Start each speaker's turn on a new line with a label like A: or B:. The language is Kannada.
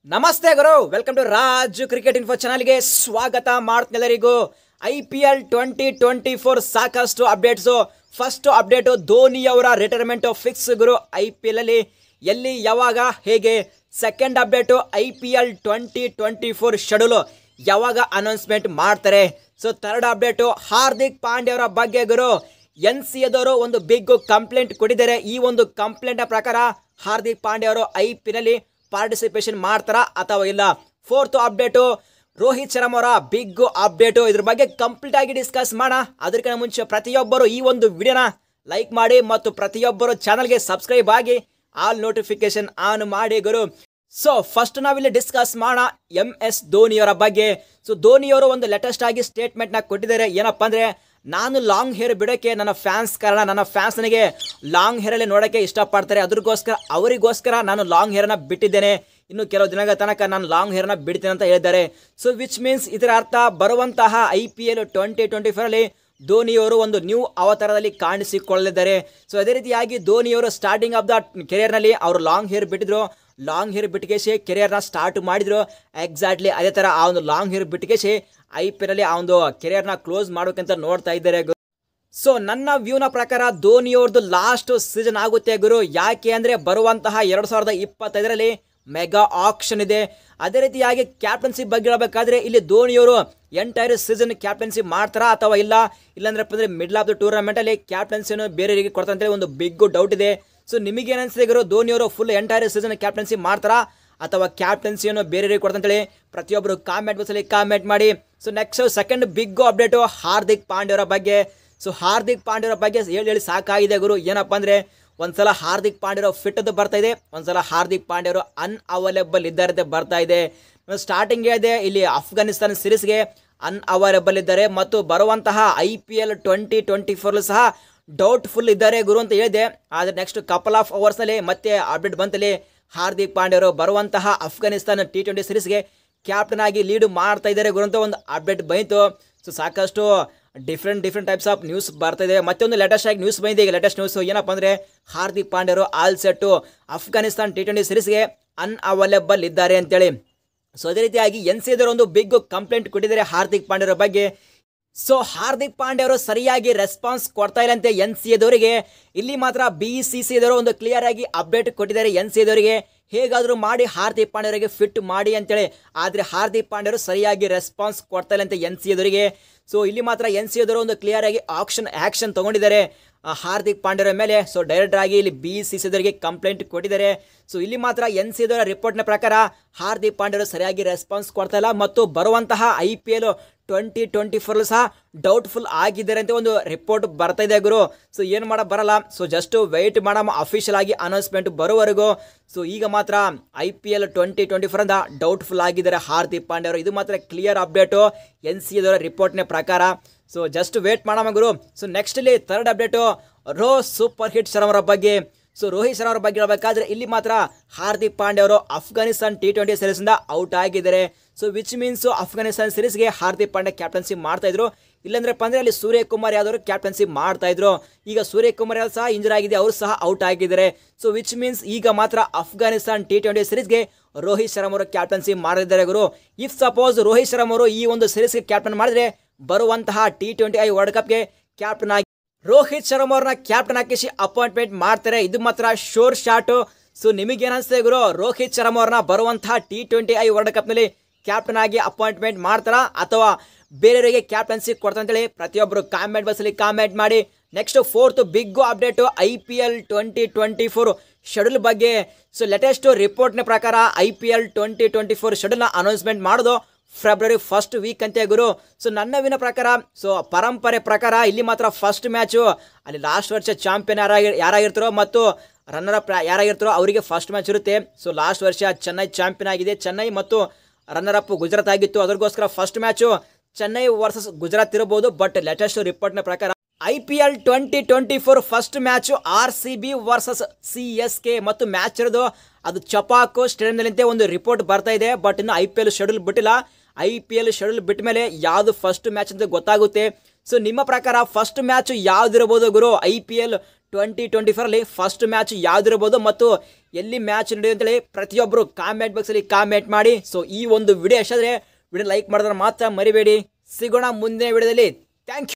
A: ನಮಸ್ತೆ ಗುರು, welcome to Raj cricket info ಚಾನಲ್ಗೆ ಸ್ವಾಗತ ಮಾಡ್ತಿನೆಲ್ಲರಿಗೂ. IPL 2024 ಸಾಕಷ್ಟು ಅಪ್ಡೇಟ್ಸು. ಫಸ್ಟ್ ಅಪ್ಡೇಟು ಧೋನಿ ಅವರ ರಿಟೈರ್ಮೆಂಟ್ ಫಿಕ್ಸ್ ಗುರು IPL ಅಲ್ಲಿ ಎಲ್ಲಿ ಯಾವಾಗ ಹೇಗೆ. ಸೆಕೆಂಡ್ ಅಪ್ಡೇಟು IPL 2024 ಶೆಡ್ಯೂಲು ಯಾವಾಗ ಅನೌನ್ಸ್ಮೆಂಟ್ ಮಾಡ್ತಾರೆ. So third update Hardik Pandya ಅವರ ಬಗ್ಗೆ ಗುರು NCAದವರು ಒಂದು ಬಿಗ್ ಕಂಪ್ಲೇಂಟ್ ಕೊಟ್ಟಿದ್ದಾರೆ. ಈ ಒಂದು ಕಂಪ್ಲೇಂಟ್ ಪ್ರಕಾರ ಹಾರ್ದಿಕ್ ಪಾಂಡ್ಯ ಅವರು IPL ಅಲ್ಲಿ ಪಾರ್ಟಿಸಿಪೇಷನ್ ಮಾಡ್ತಾರಾ ಅಥವಾ ಇಲ್ಲ. ಫೋರ್ತ್ ಅಪ್ಡೇಟು ರೋಹಿತ್ ಶರ್ಮಾ ಅವರ ಬಿಗ್ ಅಪ್ಡೇಟು. ಇದ್ರ ಬಗ್ಗೆ ಕಂಪ್ಲೀಟ್ ಆಗಿ ಡಿಸ್ಕಸ್ ಮಾಡೋಣ. ಅದಕ್ಕಿಂತ ಮುಂಚೆ ಪ್ರತಿಯೊಬ್ಬರು ಈ ಒಂದು ವಿಡಿಯೋನ ಲೈಕ್ ಮಾಡಿ ಮತ್ತು ಪ್ರತಿಯೊಬ್ಬರು ಚಾನಲ್ಗೆ ಸಬ್ಸ್ಕ್ರೈಬ್ ಆಗಿ ಆಲ್ ನೋಟಿಫಿಕೇಶನ್ ಆನ್ ಮಾಡಿ ಗುರು. ಸೊ ಫಸ್ಟ್ ನಾವಿಲ್ಲಿ ಡಿಸ್ಕಸ್ ಮಾಡೋಣ MS ಧೋನಿ ಅವರ ಬಗ್ಗೆ. ಸೊ ಧೋನಿ ಅವರು ಒಂದು ಲೇಟೆಸ್ಟ್ ಆಗಿ ಸ್ಟೇಟ್ಮೆಂಟ್ ನ ಕೊಟ್ಟಿದ್ದಾರೆ. ಏನಪ್ಪಾ ಅಂದ್ರೆ, ನಾನು ಲಾಂಗ್ ಹೇರ್ ಬಿಡೋಕ್ಕೆ ನನ್ನ ಫ್ಯಾನ್ಸ್ ಕಾರಣ. ನನ್ನ ಫ್ಯಾನ್ಸ್ ನನಗೆ ಲಾಂಗ್ ಹೇರಲ್ಲಿ ನೋಡೋಕ್ಕೆ ಇಷ್ಟಪಡ್ತಾರೆ. ಅವರಿಗೋಸ್ಕರ ನಾನು ಲಾಂಗ್ ಹೇರನ್ನ ಬಿಟ್ಟಿದ್ದೇನೆ. ಇನ್ನು ಕೆಲವು ದಿನಗಳ ತನಕ ನಾನು ಲಾಂಗ್ ಹೇರನ್ನ ಬಿಡ್ತೇನೆ ಅಂತ ಹೇಳಿದ್ದಾರೆ. ಸೊ ವಿಚ್ ಮೀನ್ಸ್ ಇದರ ಅರ್ಥ ಬರುವಂತಹ IPL 2024 ಅಲ್ಲಿ ಧೋನಿಯವರು ಒಂದು ನ್ಯೂ ಅವತಾರದಲ್ಲಿ ಕಾಣಿಸಿಕೊಳ್ಳಲಿದ್ದಾರೆ. ಸೊ ಅದೇ ರೀತಿಯಾಗಿ ಧೋನಿಯವರು ಸ್ಟಾರ್ಟಿಂಗ್ ಆಫ್ ದ ಕೆರಿಯರ್ನಲ್ಲಿ ಅವರು ಲಾಂಗ್ ಹೇರ್ ಬಿಟ್ಟಿದ್ರು. ಲಾಂಗ್ ಹೇರ್ ಬಿಟ್ಟಿಗೆಸಿ ಕೆರಿಯರ್ನ ಸ್ಟಾರ್ಟ್ ಮಾಡಿದ್ರು. ಎಕ್ಸಾಕ್ಟ್ಲಿ ಅದೇ ಥರ ಆ ಒಂದು ಲಾಂಗ್ ಹೇರ್ ಬಿಟ್ಟಿಗೆಸಿ IPL ಅಲ್ಲಿ ಆ ಒಂದು ಕೆರಿಯರ್ನ ಕ್ಲೋಸ್ ಮಾಡೋಕ್ಕಂತ ನೋಡ್ತಾ ಇದ್ದಾರೆ. ಸೊ ನನ್ನ ವ್ಯೂನ ಪ್ರಕಾರ ಧೋನಿಯವ್ರದ್ದು ಲಾಸ್ಟ್ ಸೀಸನ್ ಆಗುತ್ತೆ ಗುರು. ಯಾಕೆ ಅಂದರೆ ಬರುವಂತಹ 2025ರಲ್ಲಿ ಮೆಗಾ ಆಕ್ಷನ್ ಇದೆ. ಅದೇ ರೀತಿಯಾಗಿ ಕ್ಯಾಪ್ಟನ್ಸಿ ಬಗ್ಗೆ ಹೇಳಬೇಕಾದ್ರೆ ಇಲ್ಲಿ ಧೋನಿಯವರು ಎಂಟೈರ್ ಸೀಸನ್ ಕ್ಯಾಪ್ಟನ್ಸಿ ಮಾಡ್ತಾರಾ ಅಥವಾ ಇಲ್ಲ, ಇಲ್ಲಾಂದ್ರಪ್ಪ ಅಂದರೆ ಮಿಡ್ಲ್ ಆಫ್ ದ ಟೂರ್ನಮೆಂಟಲ್ಲಿ ಕ್ಯಾಪ್ಟನ್ಸಿಯನ್ನು ಬೇರೆಯವರಿಗೆ ಕೊಡ್ತಾರೆ ಅಂತೇಳಿ ಒಂದು ಬಿಗ್ ಡೌಟ್ ಇದೆ. ಸೊ ನಿಮಗೇನು ಅನಿಸಿದೆ ಗುರು, ಧೋನಿಯವರು ಫುಲ್ ಎಂಟೈರ್ ಸೀಸನ್ ಕ್ಯಾಪ್ಟನ್ಸಿ ಮಾಡ್ತಾರಾ ಅಥವಾ ಕ್ಯಾಪ್ಟನ್ಸಿಯನ್ನು ಬೇರೆಯವರಿಗೆ ಕೊಡ್ತಾರೆ ಅಂತೇಳಿ ಪ್ರತಿಯೊಬ್ಬರು ಕಾಮೆಂಟ್ ಬಾಕ್ಸಲ್ಲಿ ಕಾಮೆಂಟ್ ಮಾಡಿ. So next second big update Hardik Pandya ಅವರ ಬಗ್ಗೆ. ಸೊ ಹಾರ್ದಿಕ್ ಪಾಂಡ್ಯ ಅವರ ಬಗ್ಗೆ ಹೇಳಿ ಸಾಕಾಗಿದೆ ಗುರು. ಏನಪ್ಪ ಅಂದರೆ, ಒಂದ್ಸಲ ಹಾರ್ದಿಕ್ ಪಾಂಡ್ಯ ಅವರು ಫಿಟ್ ಅಂತ ಬರ್ತಾ ಇದೆ, ಒಂದ್ಸಲ ಹಾರ್ದಿಕ್ ಪಾಂಡ್ಯ ಅವರು ಅನ್ಅವೈಲೇಬಲ್ ಇದ್ದಾರೆ ಅಂತ ಬರ್ತಾ ಇದೆ. ಸ್ಟಾರ್ಟಿಂಗ್ ಇದೆ ಇಲ್ಲಿ ಅಫ್ಘಾನಿಸ್ತಾನ ಸೀರೀಸ್ಗೆ ಅನ್ಅವೈಲೇಬಲ್ ಇದ್ದಾರೆ ಮತ್ತು ಬರುವಂತಹ IPL 2024 ಸಹ ಡೌಟ್ಫುಲ್ ಇದ್ದಾರೆ ಗುರು ಅಂತ ಹೇಳಿದೆ. ಆದರೆ ನೆಕ್ಸ್ಟ್ ಕಪಲ್ ಆಫ್ ಅವರ್ಸ್ನಲ್ಲಿ ಮತ್ತೆ ಅಪ್ಡೇಟ್ ಬಂತಲ್ಲಿ ಹಾರ್ದಿಕ್ ಪಾಂಡ್ಯ ಅವರು ಬರುವಂತಹ ಅಫ್ಘಾನಿಸ್ತಾನ T20 ಸೀರೀಸ್ಗೆ ಕ್ಯಾಪ್ಟನ್ ಆಗಿ ಲೀಡ್ ಮಾಡ್ತಾ ಇದ್ದಾರೆ ಗುರು ಅಂತ ಒಂದು ಅಪ್ಡೇಟ್ ಬಂತು. ಸೊ ಸಾಕಷ್ಟು ಡಿಫ್ರೆಂಟ್ ಟೈಪ್ಸ್ ಆಫ್ ನ್ಯೂಸ್ ಬರ್ತಾ ಇದೆ. ಮತ್ತೊಂದು ಲೇಟೆಸ್ಟ್ ಆಗಿ ನ್ಯೂಸ್ ಬಂದಿದೆ. ಈಗ ಲೇಟೆಸ್ಟ್ ನ್ಯೂಸ್ ಏನಪ್ಪ ಅಂದರೆ, ಹಾರ್ದಿಕ್ ಪಾಂಡ್ಯ ಅವರು ಆಲ್ ಸೆಟ್ಟು ಅಫ್ಘಾನಿಸ್ತಾನ್ T20 ಸೀರೀಸ್ಗೆ ಅನ್ಅವೈಲೇಬಲ್ ಇದ್ದಾರೆ ಅಂತೇಳಿ. ಸೊ ಅದೇ ರೀತಿಯಾಗಿ NCAದವರು ಒಂದು ಬಿಗ್ ಕಂಪ್ಲೇಂಟ್ ಕೊಟ್ಟಿದ್ದಾರೆ ಹಾರ್ದಿಕ್ ಪಾಂಡ್ಯರ ಬಗ್ಗೆ. ಸೊ ಹಾರ್ದಿಕ್ ಪಾಂಡ್ಯ ಅವರು ಸರಿಯಾಗಿ ರೆಸ್ಪಾನ್ಸ್ ಕೊಡ್ತಾ ಇಲ್ಲ ಅಂತೆ NCAದವರಿಗೆ. ಇಲ್ಲಿ ಮಾತ್ರ BCCದವರು ಒಂದು ಕ್ಲಿಯರ್ ಆಗಿ ಅಪ್ಡೇಟ್ ಕೊಟ್ಟಿದ್ದಾರೆ NCAದವರಿಗೆ, ಹೇಗಾದರೂ ಮಾಡಿ ಹಾರ್ದಿಕ್ ಪಾಂಡ್ಯವರಿಗೆ ಫಿಟ್ ಮಾಡಿ ಅಂತೇಳಿ. ಆದರೆ ಹಾರ್ದಿಕ್ ಪಾಂಡ್ಯವರು ಸರಿಯಾಗಿ ರೆಸ್ಪಾನ್ಸ್ ಕೊಡ್ತಾ ಇಲ್ಲ ಅಂತೆ NCAದವರಿಗೆ. ಸೊ ಇಲ್ಲಿ ಮಾತ್ರ NCAದವರು ಒಂದು ಕ್ಲಿಯರ್ ಆಗಿ ಆಕ್ಷನ್ ತಗೊಂಡಿದ್ದಾರೆ ಹಾರ್ದಿಕ್ ಪಾಂಡ್ಯರ ಮೇಲೆ. ಸೊ ಡೈರೆಕ್ಟ್ ಆಗಿ ಇಲ್ಲಿ BCCದವರಿಗೆ ಕಂಪ್ಲೇಂಟ್ ಕೊಟ್ಟಿದ್ದಾರೆ. ಸೊ ಇಲ್ಲಿ ಮಾತ್ರ NCAದವರ ರಿಪೋರ್ಟ್ನ ಪ್ರಕಾರ ಹಾರ್ದಿಕ್ ಪಾಂಡ್ಯರು ಸರಿಯಾಗಿ ರೆಸ್ಪಾನ್ಸ್ ಕೊಡ್ತಾ ಇಲ್ಲ ಮತ್ತು ಬರುವಂತಹ IPL 2024 ಸಹ ಡೌಟ್ಫುಲ್ ಆಗಿದ್ದಾರೆ ಅಂತ ಒಂದು ರಿಪೋರ್ಟ್ ಬರ್ತಾ ಇದೆ ಗುರು. ಸೊ ಏನು ಮಾಡೋ ಬರಲ್ಲ. ಸೊ ಜಸ್ಟ್ ವೆಯ್ಟ್ ಮಾಡೋ ಅಫಿಷಿಯಲ್ ಆಗಿ ಅನೌನ್ಸ್ಮೆಂಟ್ ಬರೋವರೆಗೂ. ಸೊ ಈಗ ಮಾತ್ರ IPL 2024 ಅಂತ ಡೌಟ್ಫುಲ್ ಆಗಿದ್ದಾರೆ ಹಾರ್ದಿಕ್ ಪಾಂಡ್ಯ ಅವರು. ಇದು ಮಾತ್ರ ಕ್ಲಿಯರ್ ಅಪ್ಡೇಟು NCAದವರ ರಿಪೋರ್ಟ್ನ ಪ್ರಕಾರ. ಸೊ ಜಸ್ಟ್ ವೇಟ್ ಮಾಡೋಣ ಗುರು. ಸೊ ನೆಕ್ಸ್ಟ್ ಇಲ್ಲಿ third update super hit Sharma ಅವರ ಬಗ್ಗೆ. ಸೊ ರೋಹಿತ್ ಶರ್ಮಾ ಅವರ ಬಗ್ಗೆ ಹೇಳಬೇಕಾದ್ರೆ ಇಲ್ಲಿ ಮಾತ್ರ ಹಾರ್ದಿಕ್ ಪಾಂಡ್ಯ ಅವರು ಅಫ್ಘಾನಿಸ್ತಾನ್ T20 ಸೀರೀಸ್ನಿಂದ ಔಟ್ ಆಗಿದ್ದಾರೆ. ಸೊ ವಿಚ್ ಮೀನ್ಸ್ ಅಫ್ಘಾನಿಸ್ತಾನ್ ಸೀರೀಸ್ಗೆ ಹಾರ್ದಿಕ್ ಪಾಂಡ್ಯ ಕ್ಯಾಪ್ಟನ್ಸಿ ಮಾಡ್ತಾ ಇದ್ರು. ಇಲ್ಲಾಂದ್ರಪ್ಪ ಅಂದರೆ ಅಲ್ಲಿ ಸೂರ್ಯಕುಮಾರ್ ಯಾದವ್ ಕ್ಯಾಪ್ಟನ್ಸಿ ಮಾಡ್ತಾ ಇದ್ರು. ಈಗ ಸೂರ್ಯಕುಮಾರ್ ಯಾದವ್ ಸಹ ಇಂಜರ್ ಆಗಿದೆ, ಅವರು ಸಹ ಔಟ್ ಆಗಿದ್ದಾರೆ. ಸೊ ವಿಚ್ ಮೀನ್ಸ್ ಈಗ ಮಾತ್ರ ಅಫ್ಘಾನಿಸ್ತಾನ್ T20 ಸೀರೀಸ್ಗೆ ರೋಹಿತ್ ಶರ್ಮಾ ಅವರು ಕ್ಯಾಪ್ಟನ್ಸಿ ಮಾಡಿದ್ದಾರೆ ಗುರು. ಇಫ್ ಸಪೋಸ್ ರೋಹಿತ್ ಶರ್ಮಾ ಅವರು ಈ ಒಂದು ಸೀರೀಸ್ಗೆ ಕ್ಯಾಪ್ಟನ್ ಮಾಡಿದ್ರೆ ಬರುವಂತಹ T20I ವರ್ಲ್ಡ್ ಕಪ್ಗೆ ಕ್ಯಾಪ್ಟನ್ ಆಗಿ ರೋಹಿತ್ ಶರ್ಮಾ ಅವ್ರನ್ನ ಕ್ಯಾಪ್ಟನ್ ಹಾಕಿಸಿ ಅಪಾಯಿಂಟ್ಮೆಂಟ್ ಮಾಡ್ತಾರೆ. ಇದು ಮಾತ್ರ ಶೋರ್ ಶಾಟ್. ಸೊ ನಿಮಗೇನು ಅನಿಸ್ತದೆ ಗುರು, ರೋಹಿತ್ ಶರ್ಮಾ ಅವ್ರನ್ನ ಬರುವಂತಹ T20I ವರ್ಲ್ಡ್ ಕಪ್ನಲ್ಲಿ ಕ್ಯಾಪ್ಟನ್ ಆಗಿ ಅಪಾಯಿಂಟ್ಮೆಂಟ್ ಮಾಡ್ತಾರಾ ಅಥವಾ ಬೇರೆಯವರಿಗೆ ಕ್ಯಾಪ್ಟನ್ಸಿ ಕೊಡ್ತಾರೆ ಅಂತೇಳಿ ಪ್ರತಿಯೊಬ್ಬರು ಕಾಮೆಂಟ್ ಬಾಕ್ಸಲ್ಲಿ ಕಾಮೆಂಟ್ ಮಾಡಿ. Next fourth big update IPL 2024 schedule ಬಗ್ಗೆ. ಸೊ ಲೇಟೆಸ್ಟ್ ರಿಪೋರ್ಟ್ನ ಪ್ರಕಾರ IPL 2024 ಶೆಡ್ಯೂಲ್ನ ಅನೌನ್ಸ್ಮೆಂಟ್ ಮಾಡೋದು ಫೆಬ್ರವರಿ ಫಸ್ಟ್ ವೀಕ್ ಅಂತೆ ಗುರು. ಸೊ ನನ್ನವಿನ ಪ್ರಕಾರ, ಸೊ ಪರಂಪರೆ ಪ್ರಕಾರ ಇಲ್ಲಿ ಮಾತ್ರ ಫಸ್ಟ್ ಮ್ಯಾಚು ಅಲ್ಲಿ ಲಾಸ್ಟ್ ವರ್ಷ ಚಾಂಪಿಯನ್ ಯಾರಾಗಿರ್ತಾರೋ ಮತ್ತು ರನ್ನರ್ ಅಪ್ ಯಾರಾಗಿರ್ತಾರೋ ಅವರಿಗೆ ಫಸ್ಟ್ ಮ್ಯಾಚ್ ಇರುತ್ತೆ. ಸೊ ಲಾಸ್ಟ್ ವರ್ಷ ಚೆನ್ನೈ ಚಾಂಪಿಯನ್ ಆಗಿದೆ. ಚೆನ್ನೈ ಮತ್ತು ರನ್ನರ್ ಅಪ್ ಗುಜರಾತ್ ಆಗಿತ್ತು. ಅದಕ್ಕೋಸ್ಕರ first match Chennai versus Gujarat ಇರಬಹುದು. ಬಟ್ ಲೇಟೆಸ್ಟ್ ರಿಪೋರ್ಟ್ನ ಪ್ರಕಾರ IPL 2024 first match RCB versus CSK ಮತ್ತು ಮ್ಯಾಚ್ ಇರೋದು ಅದು ಚಪಾಕೋ ಸ್ಟೇಡಿಯಂನಲ್ಲಿಂತೆ ಒಂದು ರಿಪೋರ್ಟ್ ಬರ್ತಾ ಇದೆ. ಬಟ್ ಇನ್ನು IPL ಶೆಡ್ಯೂಲ್ ಬಿಟ್ಟಿಲ್ಲ. IPL ಶೆಡ್ಯೂಲ್ ಬಿಟ್ಟ ಮೇಲೆ ಯಾವುದು ಫಸ್ಟ್ ಮ್ಯಾಚ್ ಅಂತ ಗೊತ್ತಾಗುತ್ತೆ. ಸೊ ನಿಮ್ಮ ಪ್ರಕಾರ ಫಸ್ಟ್ ಮ್ಯಾಚ್ ಯಾವ್ದಿರಬಹುದು ಗುರು IPL 2024 ಫಸ್ಟ್ ಮ್ಯಾಚ್ ಯಾವ್ದಿರಬಹುದು ಮತ್ತು ಎಲ್ಲಿ ಮ್ಯಾಚ್ ನಡೆಯುತ್ತೆ ಅಂತೇಳಿ ಪ್ರತಿಯೊಬ್ಬರು ಕಾಮೆಂಟ್ ಬಾಕ್ಸಲ್ಲಿ ಕಾಮೆಂಟ್ ಮಾಡಿ. ಸೊ ಈ ಒಂದು ವಿಡಿಯೋ ಎಷ್ಟಾದರೆ ವಿಡಿಯೋ ಲೈಕ್ ಮಾಡಿದ್ರೆ ಮಾತ್ರ ಮರಿಬೇಡಿ. ಸಿಗೋಣ ಮುಂದಿನ ವಿಡಿಯೋದಲ್ಲಿ. Thank you.